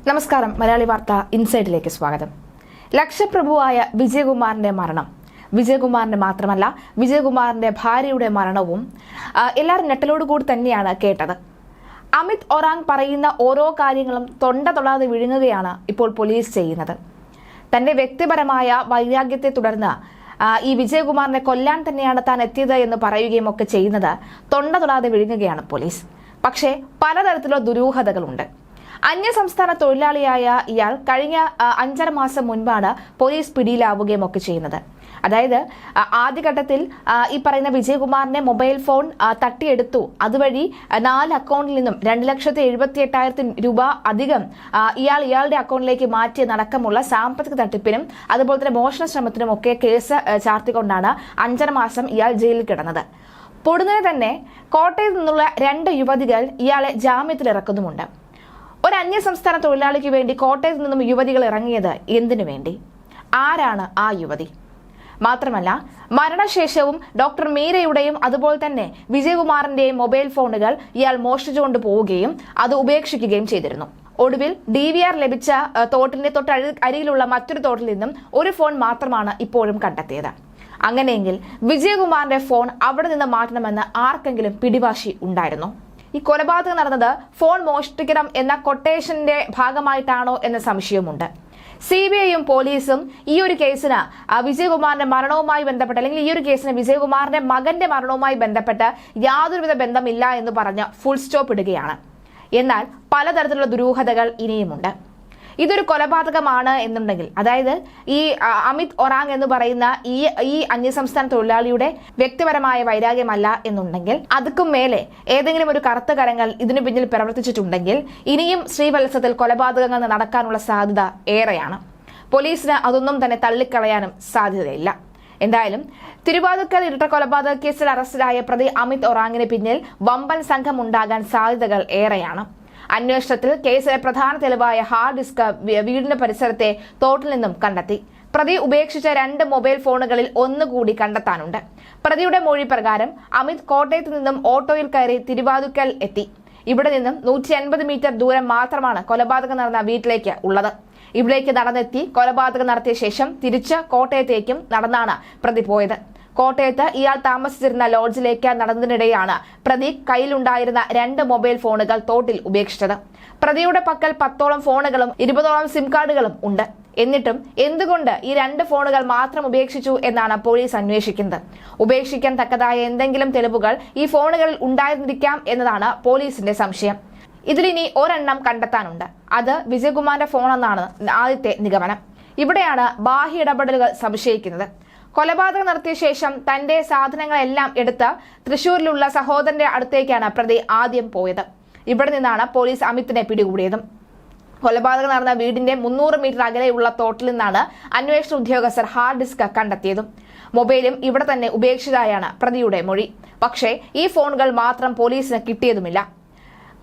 നമസ്കാരം. മലയാളി വാർത്ത ഇൻസൈഡിലേക്ക് സ്വാഗതം. ലക്ഷപ്രഭുവായ വിജയകുമാറിന്റെ മരണം, വിജയകുമാറിന്റെ മാത്രമല്ല വിജയകുമാറിന്റെ ഭാര്യയുടെ മരണവും എല്ലാവരും ഞെട്ടലോടുകൂടി തന്നെയാണ് കേട്ടത്. അമിത് ഒറാങ് പറയുന്ന ഓരോ കാര്യങ്ങളും തൊണ്ട തൊടാതെ വിഴുങ്ങുകയാണ് ഇപ്പോൾ പോലീസ് ചെയ്യുന്നത്. തന്റെ വ്യക്തിപരമായ വൈരാഗ്യത്തെ തുടർന്ന് ഈ വിജയകുമാറിനെ കൊല്ലാൻ തന്നെയാണ് താൻ എത്തിയത് എന്ന് പറയുകയും ഒക്കെ ചെയ്യുന്നത് തൊണ്ട തൊടാതെ വിഴുങ്ങുകയാണ് പോലീസ്. പക്ഷേ പലതരത്തിലുള്ള ദുരൂഹതകളുണ്ട്. അന്യസംസ്ഥാന തൊഴിലാളിയായ ഇയാൾ കഴിഞ്ഞ 5.5 മാസം മുൻപാണ് പോലീസ് പിടിയിലാവുകയും ഒക്കെ ചെയ്യുന്നത്. അതായത് ആദ്യഘട്ടത്തിൽ ഈ പറയുന്ന വിജയകുമാറിന്റെ മൊബൈൽ ഫോൺ തട്ടിയെടുത്തു. അതുവഴി 4 അക്കൗണ്ടിൽ നിന്നും 2,78,000 രൂപ അധികം ഇയാളുടെ അക്കൗണ്ടിലേക്ക് മാറ്റിയതടക്കമുള്ള സാമ്പത്തിക തട്ടിപ്പിനും അതുപോലെ തന്നെ മോഷണ ശ്രമത്തിനും ഒക്കെ കേസ് ചാർത്തിക്കൊണ്ടാണ് 5.5 മാസം ഇയാൾ ജയിലിൽ കിടന്നത്. പൊടുന്നതിന് തന്നെ കോട്ടയത്ത് നിന്നുള്ള 2 യുവതികൾ ഇയാളെ ജാമ്യത്തിൽ ഇറക്കുന്നുമുണ്ട്. ഒരു അന്യസംസ്ഥാന തൊഴിലാളിക്ക് വേണ്ടി കോട്ടയത്ത് നിന്നും യുവതികൾ ഇറങ്ങിയത് എന്തിനു വേണ്ടി? ആരാണ് ആ യുവതി? മാത്രമല്ല, മരണശേഷവും ഡോക്ടർ മീരയുടെയും അതുപോലെ തന്നെ വിജയകുമാറിന്റെയും മൊബൈൽ ഫോണുകൾ ഇയാൾ മോഷ്ടിച്ചുകൊണ്ട് പോവുകയും അത് ഉപേക്ഷിക്കുകയും ചെയ്തിരുന്നു. ഒടുവിൽ DVR ലഭിച്ച തോട്ടിന്റെ അരികിലുള്ള മറ്റൊരു തോട്ടിൽ നിന്നും ഒരു ഫോൺ മാത്രമാണ് ഇപ്പോഴും കണ്ടെത്തിയത്. അങ്ങനെയെങ്കിൽ വിജയകുമാറിന്റെ ഫോൺ അവിടെ നിന്ന് മാറ്റണമെന്ന് ആർക്കെങ്കിലും പിടിവാശി ഉണ്ടായിരുന്നോ? ഈ കൊലപാതകം നടന്നത് ഫോൺ മോഷ്ടിക്കണം എന്ന കൊട്ടേഷന്റെ ഭാഗമായിട്ടാണോ എന്ന സംശയവുമുണ്ട്. CBIയും പോലീസും ഈ ഒരു കേസിന് വിജയകുമാറിന്റെ മരണവുമായി ബന്ധപ്പെട്ട് അല്ലെങ്കിൽ ഈ ഒരു കേസിന് വിജയകുമാറിന്റെ മകന്റെ മരണവുമായി ബന്ധപ്പെട്ട് യാതൊരുവിധ ബന്ധമില്ല എന്ന് പറഞ്ഞ് ഫുൾ സ്റ്റോപ്പ് ഇടുകയാണ്. എന്നാൽ പലതരത്തിലുള്ള ദുരൂഹതകൾ ഇനിയുമുണ്ട്. ഇതൊരു കൊലപാതകമാണ് എന്നുണ്ടെങ്കിൽ, അതായത് ഈ അമിത് ഒറാങ് എന്ന് പറയുന്ന ഈ അന്യസംസ്ഥാന തൊഴിലാളിയുടെ വ്യക്തിപരമായ വൈരാഗ്യമല്ല എന്നുണ്ടെങ്കിൽ, അതുക്കും മേലെ ഏതെങ്കിലും ഒരു കറുത്ത കരങ്ങൾ ഇതിനു പിന്നിൽ പ്രവർത്തിച്ചിട്ടുണ്ടെങ്കിൽ ഇനിയും ശ്രീവത്സത്തിൽ കൊലപാതകങ്ങൾ നടക്കാനുള്ള സാധ്യത ഏറെയാണ്. പോലീസിന് അതൊന്നും തന്നെ തള്ളിക്കളയാനും സാധ്യതയില്ല. എന്തായാലും തിരുവാതുക്കൽ ഇരട്ട കൊലപാതക കേസിൽ അറസ്റ്റിലായ പ്രതി അമിത് ഒറാങ്ങിന് പിന്നിൽ വമ്പൻ സംഘം ഉണ്ടാകാൻ സാധ്യതകൾ ഏറെയാണ്. അന്വേഷണത്തിൽ കേസിലെ പ്രധാന തെളിവായ ഹാർഡ് ഡിസ്ക് വീടിന്റെ പരിസരത്തെ തോട്ടിൽ നിന്നും കണ്ടെത്തി. പ്രതി ഉപേക്ഷിച്ച 2 മൊബൈൽ ഫോണുകളിൽ ഒന്നുകൂടി കണ്ടെത്താനുണ്ട്. പ്രതിയുടെ മൊഴി പ്രകാരം അമിത് കോട്ടയത്ത് നിന്നും ഓട്ടോയിൽ കയറി തിരുവാതുക്കൽ എത്തി. ഇവിടെ നിന്നും 150 മീറ്റർ ദൂരം മാത്രമാണ് കൊലപാതകം നടന്ന വീട്ടിലേക്ക് ഉള്ളത്. ഇവിടേക്ക് നടന്നെത്തി കൊലപാതകം നടത്തിയ ശേഷം തിരിച്ച് കോട്ടയത്തേക്കും നടന്നാണ് പ്രതി പോയത്. കോട്ടയത്ത് ഇയാൾ താമസിച്ചിരുന്ന ലോഡ്ജിലേക്ക് നടന്നതിനിടെയാണ് പ്രതി കയ്യിലുണ്ടായിരുന്ന 2 മൊബൈൽ ഫോണുകൾ തോട്ടിൽ ഉപേക്ഷിച്ചത്. പ്രതിയുടെ പക്കൽ 10ഓളം ഫോണുകളും 20ഓളം സിം കാർഡുകളും ഉണ്ട്. എന്നിട്ടും എന്തുകൊണ്ട് ഈ 2 ഫോണുകൾ മാത്രം ഉപേക്ഷിച്ചു എന്നാണ് പോലീസ് അന്വേഷിക്കുന്നത്. ഉപേക്ഷിക്കാൻ തക്കതായ എന്തെങ്കിലും തെളിവുകൾ ഈ ഫോണുകളിൽ ഉണ്ടായിരുന്നിരിക്കാം എന്നതാണ് പോലീസിന്റെ സംശയം. ഇതിലിനി ഒരെണ്ണം കണ്ടെത്താനുണ്ട്. അത് വിജയകുമാറിന്റെ ഫോണെന്നാണ് ആദ്യത്തെ നിഗമനം. ഇവിടെയാണ് ബാഹ്യ ഇടപെടലുകൾ സംശയിക്കുന്നത്. കൊലപാതകം നടത്തിയ ശേഷം തന്റെ സാധനങ്ങളെല്ലാം എടുത്ത് തൃശൂരിലുള്ള സഹോദരന്റെ അടുത്തേക്കാണ് പ്രതി ആദ്യം പോയത്. ഇവിടെ നിന്നാണ് പോലീസ് അമിത്തിനെ പിടികൂടിയതും. കൊലപാതകം നടന്ന വീടിന്റെ 300 മീറ്റർ അകലെയുള്ള തോട്ടിൽ നിന്നാണ് അന്വേഷണ ഉദ്യോഗസ്ഥർ ഹാർഡ് ഡിസ്ക് കണ്ടെത്തിയതും. മൊബൈലും ഇവിടെ തന്നെ ഉപേക്ഷിച്ചതായാണ് പ്രതിയുടെ മൊഴി. പക്ഷേ ഈ ഫോണുകൾ മാത്രം പോലീസിന് കിട്ടിയതുമില്ല.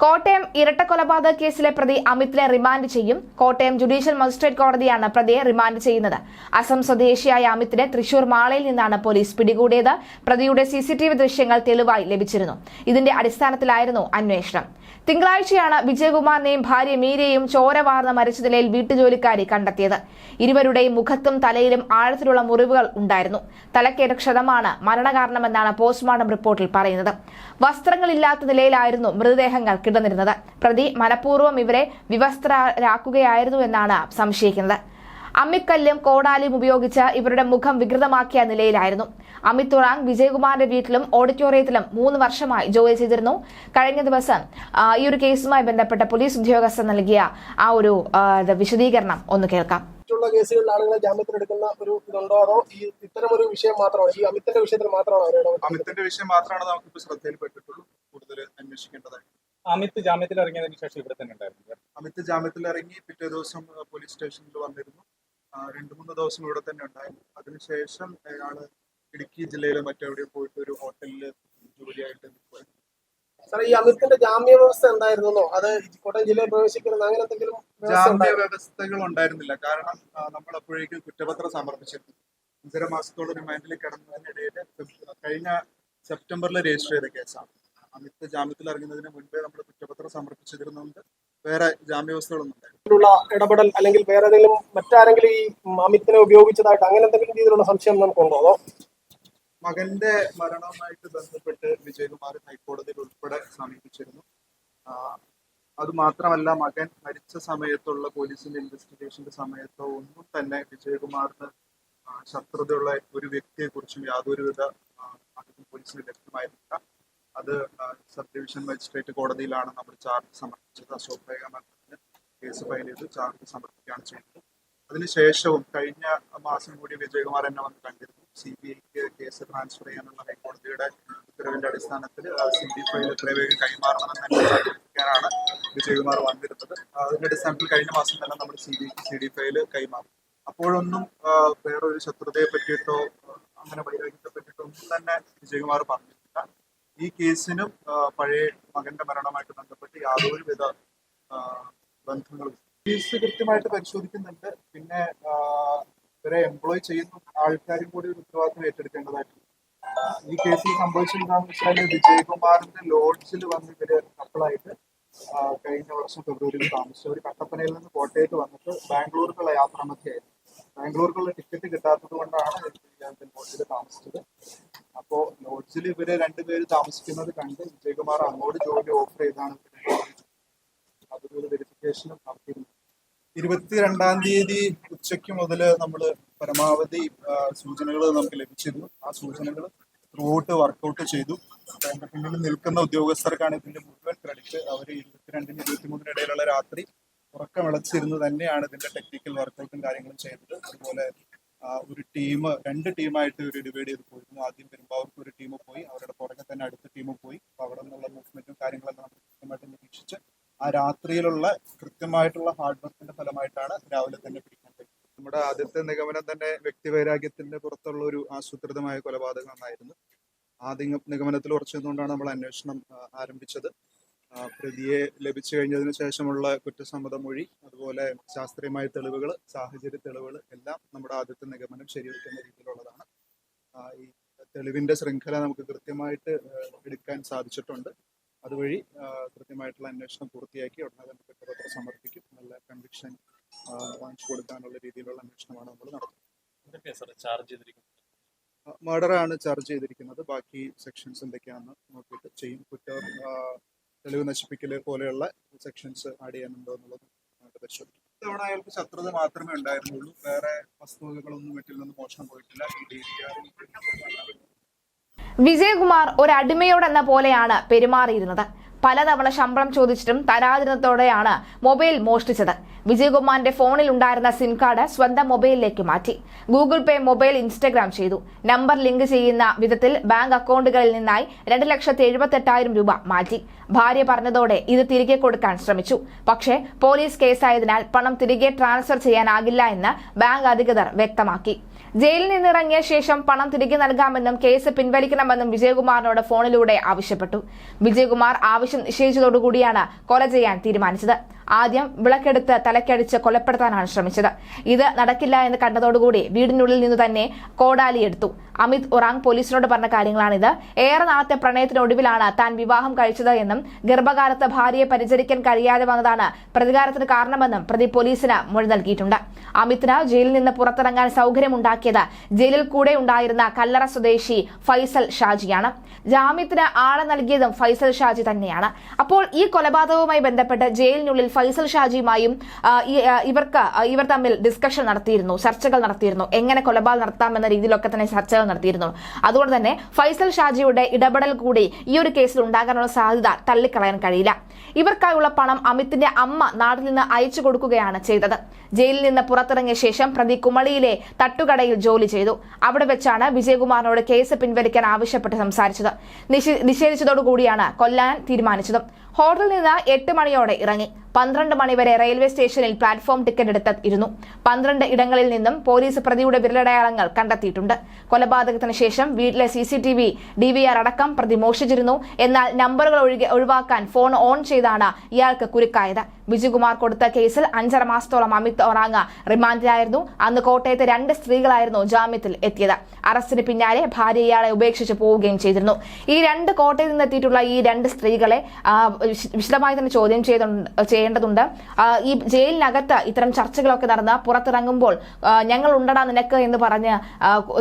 കോട്ടയം ഇരട്ട കൊലപാതക കേസിലെ പ്രതി അമിത്തിനെ റിമാൻഡ് ചെയ്യും. കോട്ടയം ജുഡീഷ്യൽ മജിസ്ട്രേറ്റ് കോടതിയാണ് പ്രതിയെ റിമാൻഡ് ചെയ്യുന്നത്. അസം സ്വദേശിയായ അമിത്തിനെ തൃശൂർ മാളയിൽ നിന്നാണ് പോലീസ് പിടികൂടിയത്. പ്രതിയുടെ CCTV ദൃശ്യങ്ങൾ തെളിവായി ലഭിച്ചിരുന്നു. ഇതിന്റെ അടിസ്ഥാനത്തിലായിരുന്നു അന്വേഷണം. തിങ്കളാഴ്ചയാണ് വിജയകുമാറിനെയും ഭാര്യ മീരയെയും ചോര വാർന്ന മരിച്ച നിലയിൽ വീട്ടുജോലിക്കാരി കണ്ടെത്തിയത്. ഇരുവരുടെയും മുഖത്തും തലയിലും ആഴത്തിലുള്ള മുറിവുകൾ ഉണ്ടായിരുന്നു. തലക്കേറ്റ ക്ഷതമാണ് മരണകാരണമെന്നാണ് പോസ്റ്റ്മോർട്ടം റിപ്പോർട്ടിൽ പറയുന്നത്. വസ്ത്രങ്ങളില്ലാത്ത നിലയിലായിരുന്നു മൃതദേഹങ്ങൾ കിടന്നിരുന്നത്. പ്രതി മനഃപൂർവ്വം ഇവരെ വിവസ്ത്രരാക്കുകയായിരുന്നു എന്നാണ് സംശയിക്കുന്നത്. അമ്മിക്കല്ലും കോടാലിയും ഉപയോഗിച്ച് ഇവരുടെ മുഖം വികൃതമാക്കിയ നിലയിലായിരുന്നു. അമിത് ഒറാങ് വിജയകുമാറിന്റെ വീട്ടിലും ഓഡിറ്റോറിയത്തിലും 3 വർഷമായി ജോലി ചെയ്തിരുന്നു. കഴിഞ്ഞ ദിവസം ഈ ഒരു കേസുമായി ബന്ധപ്പെട്ട പോലീസ് ഉദ്യോഗസ്ഥർ നൽകിയ ആ ഒരു വിശദീകരണം ഒന്ന് കേൾക്കാം. കേസുകളിൽ ആളുകളെ ജാമ്യത്തിലെടുക്കുന്ന ഒരു ഇതുണ്ടോ, അതോ ഈ ഇത്തരം ഒരു വിഷയം മാത്രമാണ്, ഈ അമിത്തിന്റെ വിഷയത്തിൽ മാത്രമാണ്? അമിത്തിന്റെ വിഷയം മാത്രമാണ് നമുക്കിപ്പോൾ ശ്രദ്ധയിൽപ്പെട്ടിട്ടുള്ളൂ. കൂടുതൽ അന്വേഷിക്കേണ്ടതായി. അമിത് ജാമ്യത്തിൽ ഇറങ്ങിയതിനു ശേഷം ഇവിടെ തന്നെ ഉണ്ടായിരുന്നു. അമിത് ജാമ്യത്തിൽ ഇറങ്ങി പിറ്റേ ദിവസം പോലീസ് സ്റ്റേഷനിൽ വന്നിരുന്നു. 2-3 ദിവസം ഇവിടെ തന്നെ ഉണ്ടായിരുന്നു. അതിനുശേഷം അയാള് ഇടുക്കി ജില്ലയിലെ മറ്റെവിടെയോ പോയിട്ട് ഒരു ഹോട്ടലിൽ ജോലിയായിട്ട് പോയി. സാർ, ഈ അമിത്തിന്റെ ജാമ്യ വ്യവസ്ഥ എന്തായിരുന്നോ? അത് കോട്ടയം ജില്ലയിൽ പ്രവേശിക്കുന്നത് അങ്ങനെ എന്തെങ്കിലും ജാമ്യ വ്യവസ്ഥകൾ ഉണ്ടായിരുന്നില്ല. കാരണം നമ്മൾ അപ്പോഴേക്കും കുറ്റപത്രം സമർപ്പിച്ചിരുന്നു. 5.5 മാസത്തോളം റിമാൻഡിൽ കിടന്നതിനിടയിൽ കഴിഞ്ഞ സെപ്റ്റംബറിൽ രജിസ്റ്റർ ചെയ്ത കേസാണ്. അമിത് ജാമ്യത്തിൽ ഇറങ്ങുന്നതിന് മുൻപേ നമ്മൾ കുറ്റപത്രം സമർപ്പിച്ചിരുന്നുണ്ട്. വേറെ ജാമ്യവ്യവസ്ഥകളൊന്നും ഉണ്ടായിരുന്നു. ുള്ള ഇടപെടൽ അല്ലെങ്കിൽ വേറെ ഏതെങ്കിലും മറ്റാരെങ്കിലും ഈ അമിത്തിനെ ഉപയോഗിച്ചതായിട്ട് അങ്ങനെ എന്തെങ്കിലും രീതിയിലുള്ള സംശയം നമുക്കുണ്ടോ? അതോ മകന്റെ മരണവുമായിട്ട് ബന്ധപ്പെട്ട് വിജയകുമാർ ഹൈക്കോടതിയിൽ ഉൾപ്പെടെ സമീപിച്ചിരുന്നു. അത് മാത്രമല്ല, മകൻ മരിച്ച സമയത്തുള്ള പോലീസിന്റെ ഇൻവെസ്റ്റിഗേഷന്റെ സമയത്തോ ഒന്നും തന്നെ വിജയകുമാറിന് ശത്രുതയുള്ള ഒരു വ്യക്തിയെ കുറിച്ചും യാതൊരുവിധ അറിവും പോലീസിന് ലഭ്യമായിരുന്നില്ല. അത് സബ് ഡിവിഷൻ മജിസ്ട്രേറ്റ് കോടതിയിലാണ് നമ്മൾ ചാർജ് സമർപ്പിച്ചത്. അശോക് മരണത്തിന് കേസ് ഫയൽ ചെയ്ത് ചാർജ് സമർപ്പിക്കുകയാണ് ചെയ്തത്. അതിനുശേഷവും കഴിഞ്ഞ മാസം കൂടി വിജയകുമാർ എന്നെ വന്ന് കണ്ടിരുന്നു. CBIക്ക് കേസ് ട്രാൻസ്ഫർ ചെയ്യാനുള്ള ഹൈക്കോടതിയുടെ ഉത്തരവിന്റെ അടിസ്ഥാനത്തിൽ CD ഫയൽ എത്ര വേഗം കൈമാറണമെന്ന് അന്വേഷിക്കാനാണ് വിജയകുമാർ വന്നിരുന്നത്. അതിന്റെ അടിസ്ഥാനത്തിൽ കഴിഞ്ഞ മാസം തന്നെ നമ്മൾ CBIക്ക് CD ഫയൽ കൈമാറി. അപ്പോഴൊന്നും വേറൊരു ശത്രുതയെ പറ്റിയിട്ടോ അങ്ങനെ വൈരാഗ്യത്തെ പറ്റിയിട്ടോ ഒന്നും തന്നെ വിജയകുമാർ പറഞ്ഞിട്ടില്ല. ഈ കേസിനും പഴയ മകന്റെ മരണവുമായിട്ട് ബന്ധപ്പെട്ട് യാതൊരുവിധ ബന്ധങ്ങളും കേസ് കൃത്യമായിട്ട് പരിശോധിക്കുന്നുണ്ട്. പിന്നെ ഇവരെ എംപ്ലോയ് ചെയ്യുന്ന ആൾക്കാരും കൂടി ഒരു ഉത്തരവാദിത്വം ഏറ്റെടുക്കേണ്ടതായിട്ടുണ്ട്. ഈ കേസിൽ സംഭവിച്ചെന്താണെന്ന് വെച്ചാൽ വിജയകുമാറിന്റെ ലോഡ്ജിൽ വന്ന് ഇവര് കപ്പിളായിട്ട് കഴിഞ്ഞ വർഷം ഫെബ്രുവരിയിൽ താമസിച്ചു. ഒരു കട്ടപ്പനയിൽ നിന്ന് കോട്ടയത്ത് വന്നിട്ട് ബാംഗ്ലൂർക്കുള്ള യാത്ര മധ്യയായിരുന്നു. ബാംഗ്ലൂർക്കുള്ള ടിക്കറ്റ് കിട്ടാത്തത് കൊണ്ടാണ് ലോഡ്ജിൽ താമസിച്ചത്. അപ്പോൾ ലോഡ്ജിൽ ഇവര് രണ്ടുപേര് താമസിക്കുന്നത് കണ്ട് വിജയകുമാർ അങ്ങോട്ട് ജോലി ഓഫർ ചെയ്താണ് അതൊരു വെരിഫിക്കേഷനും നടത്തിയിരുന്നു. 22-ാം തീയതി ഉച്ചയ്ക്ക് മുതൽ നമ്മൾ പരമാവധി സൂചനകൾ നമുക്ക് ലഭിച്ചിരുന്നു. ആ സൂചനകൾ ത്രൂഔട്ട് വർക്കൗട്ട് ചെയ്തു. അതിന്റെ പിന്നിൽ നിൽക്കുന്ന ഉദ്യോഗസ്ഥർക്കാണ് ഇതിന്റെ മുഴുവൻ ക്രെഡിറ്റ്. അവർ 22-നും 23-നും ഇടയിലുള്ള രാത്രി ഉറക്കമിളച്ചിരുന്ന് തന്നെയാണ് ഇതിന്റെ ടെക്നിക്കൽ വർക്കൗട്ടും കാര്യങ്ങളും ചെയ്തത്. അതുപോലെ ഒരു ടീം 2 ടീമായിട്ട് ഒരു ഡിവൈഡ് ചെയ്ത് പോയിരുന്നു. ആദ്യം പെരുമ്പാവൂർക്ക് ഒരു ടീം പോയി, അവരുടെ പുറകെ തന്നെ അടുത്ത ടീം പോയി. അപ്പോൾ അവിടെ നിന്നുള്ള മൂവ്മെന്റും കാര്യങ്ങളെല്ലാം നമ്മൾ കൃത്യമായിട്ട് നിരീക്ഷിച്ച് ആ രാത്രിയിലുള്ള കൃത്യമായിട്ടുള്ള ഹാർഡ് വർക്കിന്റെ ഫലമായിട്ടാണ് രാവിലെ തന്നെ പിടിക്കാൻ പറ്റുന്നത്. നമ്മുടെ ആദ്യത്തെ നിഗമനം തന്നെ വ്യക്തിവൈരാഗ്യത്തിന്റെ പുറത്തുള്ള ഒരു ആസൂത്രിതമായ കൊലപാതകം എന്നായിരുന്നു. ആ നിഗമനത്തിൽ ഉറച്ചുകൊണ്ടാണ് നമ്മൾ അന്വേഷണം ആരംഭിച്ചത്. പ്രതിയെ ലഭിച്ചു കഴിഞ്ഞതിന് ശേഷമുള്ള കുറ്റസമ്മത മൊഴി, അതുപോലെ ശാസ്ത്രീയമായ തെളിവുകൾ, സാഹചര്യ തെളിവുകൾ എല്ലാം നമ്മുടെ ആദ്യത്തെ നിഗമനം ശരിവെക്കുന്ന രീതിയിലുള്ളതാണ്. ഈ തെളിവിന്റെ ശൃംഖല നമുക്ക് കൃത്യമായിട്ട് എടുക്കാൻ സാധിച്ചിട്ടുണ്ട്. അതുവഴി കൃത്യമായിട്ടുള്ള അന്വേഷണം പൂർത്തിയാക്കി ഉടനെ തന്നെ കുറ്റപത്രം സമർപ്പിക്കും. നല്ല കൺവിക്ഷൻ വാങ്ങിച്ചു കൊടുക്കാനുള്ള രീതിയിലുള്ള അന്വേഷണമാണ് നമ്മൾ നടത്തുന്നത്. മർഡറാണ് ചാർജ് ചെയ്തിരിക്കുന്നത്. ബാക്കി സെക്ഷൻസ് എന്തൊക്കെയാണെന്ന് നോക്കിയിട്ട് ചെയ്യും. തെളിവ് നശിപ്പിക്കൽ പോലെയുള്ള സെക്ഷൻസ് ആഡ് ചെയ്യാനുണ്ടോ എന്നുള്ളത് പരിശോധിക്കും. ഇത്തവണ അയാൾക്ക് ശത്രുത മാത്രമേ ഉണ്ടായിരുന്നുള്ളൂ. വേറെ വസ്തുവകകളൊന്നും വീട്ടിൽ നിന്ന് മോഷണം പോയിട്ടില്ല. വിജയകുമാർ ഒരു അടിമയോടെന്ന പോലെയാണ് പെരുമാറിയിരുന്നത്. പലതവണ ശമ്പളം ചോദിച്ചിട്ടും തരാതിരുന്നതോടെയാണ് മൊബൈൽ മോഷ്ടിച്ചത്. വിജയകുമാറിന്റെ ഫോണിൽ ഉണ്ടായിരുന്ന സിം കാർഡ് സ്വന്തം മൊബൈലിലേക്ക് മാറ്റി. ഗൂഗിൾ പേ, മൊബൈൽ, ഇൻസ്റ്റഗ്രാം ചെയ്തു. നമ്പർ ലിങ്ക് ചെയ്യുന്ന വിധത്തിൽ ബാങ്ക് അക്കൗണ്ടുകളിൽ നിന്നായി 2,78,000 രൂപ മാറ്റി. ഭാര്യ പറഞ്ഞതോടെ ഇത് തിരികെ കൊടുക്കാൻ ശ്രമിച്ചു. പക്ഷേ പോലീസ് കേസായതിനാൽ പണം തിരികെ ട്രാൻസ്ഫർ ചെയ്യാനാകില്ല എന്ന് ബാങ്ക് അധികൃതർ വ്യക്തമാക്കി. ജയിലിൽ നിന്നിറങ്ങിയ ശേഷം പണം തിരികെ നൽകാമെന്നും കേസ് പിൻവലിക്കണമെന്നും വിജയകുമാറിനോട് ഫോണിലൂടെ ആവശ്യപ്പെട്ടു. വിജയകുമാർ ആവശ്യം നിഷേധിച്ചതോടുകൂടിയാണ് കൊല ചെയ്യാൻ തീരുമാനിച്ചത്. ആദ്യം വിളക്കെടുത്ത് തലക്കടിച്ച് കൊലപ്പെടുത്താനാണ് ശ്രമിച്ചത്. ഇത് നടക്കില്ല എന്ന് കണ്ടതോടുകൂടി വീടിനുള്ളിൽ നിന്ന് തന്നെ കോടാലിയെടുത്തു. അമിത് ഒറാങ് പോലീസിനോട് പറഞ്ഞ കാര്യങ്ങളാണിത്. ഏറെ നാളത്തെ പ്രണയത്തിനൊടുവിലാണ് താൻ വിവാഹം കഴിച്ചത് എന്നും ഗർഭകാലത്ത് ഭാര്യയെ പരിചരിക്കാൻ കഴിയാതെ വന്നതാണ് പ്രതികാരത്തിന് കാരണമെന്നും പ്രതി പോലീസിന് മൊഴി നൽകിയിട്ടുണ്ട്. അമിത്തിന് ജയിലിൽ നിന്ന് പുറത്തിറങ്ങാൻ സൗകര്യമുണ്ടാക്കിയത് ജയിലിൽ കൂടെ ഉണ്ടായിരുന്ന കല്ലറ സ്വദേശി ഫൈസൽ ഷാജിയാണ്. ജാമ്യത്തിന് ആളെ നൽകിയതും ഫൈസൽ ഷാജി തന്നെയാണ്. അപ്പോൾ ഈ കൊലപാതകവുമായി ബന്ധപ്പെട്ട് ജയിലിനുള്ളിൽ ഫൈസൽ ഷാജിയുമായും ഇവർ തമ്മിൽ ഡിസ്കഷൻ നടത്തിയിരുന്നു, ചർച്ചകൾ നടത്തിയിരുന്നു. എങ്ങനെ കൊലപാതകം നടത്താമെന്ന രീതിയിലൊക്കെ തന്നെ ചർച്ചകൾ നടത്തിയിരുന്നു. അതുകൊണ്ട് തന്നെ ഫൈസൽ ഷാജിയുടെ ഇടപെടൽ കൂടി ഈ ഒരു കേസിൽ ഉണ്ടാകാനുള്ള സാധ്യത തള്ളിക്കളയാൻ കഴിയില്ല. ഇവർക്കായുള്ള പണം അമിത്തിന്റെ അമ്മ നാട്ടിൽ നിന്ന് അയച്ചു കൊടുക്കുകയാണ് ചെയ്തത്. ജയിലിൽ നിന്ന് പുറത്തിറങ്ങിയ ശേഷം പ്രതി കുമളിയിലെ തട്ടുകടയിൽ ജോലി ചെയ്തു. അവിടെ വെച്ചാണ് വിജയകുമാറിനോട് കേസ് പിൻവലിക്കാൻ ആവശ്യപ്പെട്ട് സംസാരിച്ചത്. നിഷേധിച്ചതോടുകൂടിയാണ് കൊല്ലാൻ തീരുമാനിച്ചത്. ഹോട്ടലിൽ നിന്ന് 8 മണിയോടെ ഇറങ്ങി. 12 മണി വരെ റെയിൽവേ സ്റ്റേഷനിൽ പ്ലാറ്റ്ഫോം ടിക്കറ്റ് എടുത്തിരുന്നു. 12 ഇടങ്ങളിൽ നിന്നും പോലീസ് പ്രതിയുടെ വിരലടയാളങ്ങൾ കണ്ടെത്തിയിട്ടുണ്ട്. കൊലപാതകത്തിന് ശേഷം വീട്ടിലെ CCTV, DVR അടക്കം പ്രതി മോഷ്ടിച്ചിരുന്നു. എന്നാൽ നമ്പറുകൾ ഒഴിവാക്കാൻ ഫോൺ ഓൺ ചെയ്താണ് ഇയാൾക്ക് കുരുക്കായത്. വിജയകുമാർ കൊടുത്ത കേസിൽ 5.5 മാസത്തോളം അമിത് ഒറാങ് റിമാൻഡിലായിരുന്നു. അന്ന് കോട്ടയത്തെ 2 സ്ത്രീകളായിരുന്നു ജാമ്യത്തിൽ എത്തിയത്. അറസ്റ്റിന് പിന്നാലെ ഭാര്യ ഇയാളെ ഉപേക്ഷിച്ച് പോവുകയും ചെയ്തിരുന്നു. ഈ 2 കോട്ടയത്ത് നിന്നെത്തിയിട്ടുള്ള ഈ 2 സ്ത്രീകളെ വിശദമായി തന്നെ ചോദ്യം ചെയ്യേണ്ടതുണ്ട്. ഈ ജയിലിനകത്ത് ഇത്തരം ചർച്ചകളൊക്കെ നടന്ന് പുറത്തിറങ്ങുമ്പോൾ ഞങ്ങൾ ഉണ്ടടാ നിനക്ക് എന്ന് പറഞ്ഞ്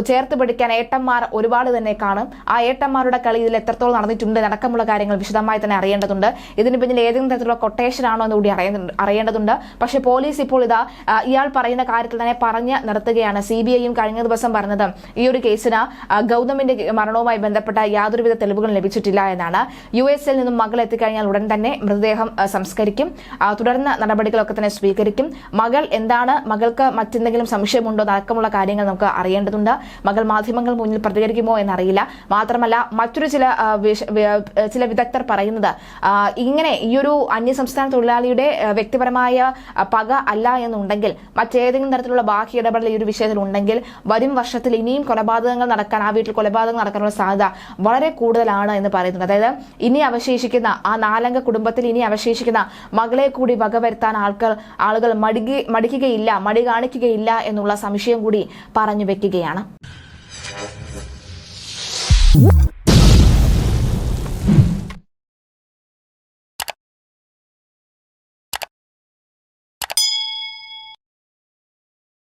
ചേർത്ത് പിടിക്കാൻ ഏട്ടന്മാർ ഒരുപാട് തന്നെ കാണും. ആ ഏട്ടന്മാരുടെ കളി ഇതിൽ എത്രത്തോളം നടന്നിട്ടുണ്ട് അടക്കമുള്ള കാര്യങ്ങൾ വിശദമായി തന്നെ അറിയേണ്ടതുണ്ട്. ഇതിന് പിന്നിൽ ഏതെങ്കിലും തരത്തിലുള്ള കൊട്ടേഷൻ ആണോ എന്ന് കൂടി അറിയേണ്ടതുണ്ട്. പക്ഷേ പോലീസ് ഇപ്പോൾ ഇയാൾ പറയുന്ന കാര്യത്തിൽ തന്നെ പറഞ്ഞ് നിർത്തുകയാണ്. CBIയും കഴിഞ്ഞ ദിവസം പറഞ്ഞത് ഈ ഒരു കേസിന് ഗൗതമിന്റെ മരണവുമായി ബന്ധപ്പെട്ട യാതൊരുവിധ തെളിവുകളും ലഭിച്ചിട്ടില്ല എന്നാണ്. US-ൽ നിന്നും മകൾ എത്തിക്കഴിഞ്ഞാൽ ഉടൻ തന്നെ മൃതദേഹം സംസ്കരിക്കും, തുടർന്ന് നടപടികളൊക്കെ തന്നെ സ്വീകരിക്കും. മകൾ എന്താണ്, മകൾക്ക് മറ്റെന്തെങ്കിലും സംശയമുണ്ടോ അടക്കമുള്ള കാര്യങ്ങൾ നമുക്ക് അറിയേണ്ടതുണ്ട്. മകൾ മാധ്യമങ്ങൾ മുന്നിൽ പ്രതികരിക്കുമോ എന്നറിയില്ല. മാത്രമല്ല മറ്റൊരു ചില വിദഗ്ധർ പറയുന്നത് ഇങ്ങനെ ഈ ഒരു അന്യസംസ്ഥാന തൊഴിലാളിയുടെ വ്യക്തിപരമായ പക അല്ല എന്നുണ്ടെങ്കിൽ മറ്റേതെങ്കിലും തരത്തിലുള്ള ബാഹ്യ ഇടപെടൽ ഈ ഒരു വിഷയത്തിൽ ഉണ്ടെങ്കിൽ വരും വർഷത്തിൽ ഇനിയും കൊലപാതകങ്ങൾ നടക്കാൻ, ആ വീട്ടിൽ കൊലപാതകങ്ങൾ നടക്കാനുള്ള സാധ്യത വളരെ കൂടുതലാണ് എന്ന് പറയുന്നത്. അതായത് ഇനി അവശേഷിക്കുന്ന ആ 4 അംഗ കുടുംബത്തിൽ ഇനി അവശേഷിക്കുന്ന മകളെ കൂടി വകവരുത്താൻ ആളുകൾ മടിക്കുകയില്ല, മടി കാണിക്കുകയില്ല എന്നുള്ള സംശയം കൂടി പറഞ്ഞു വെക്കുകയാണ്.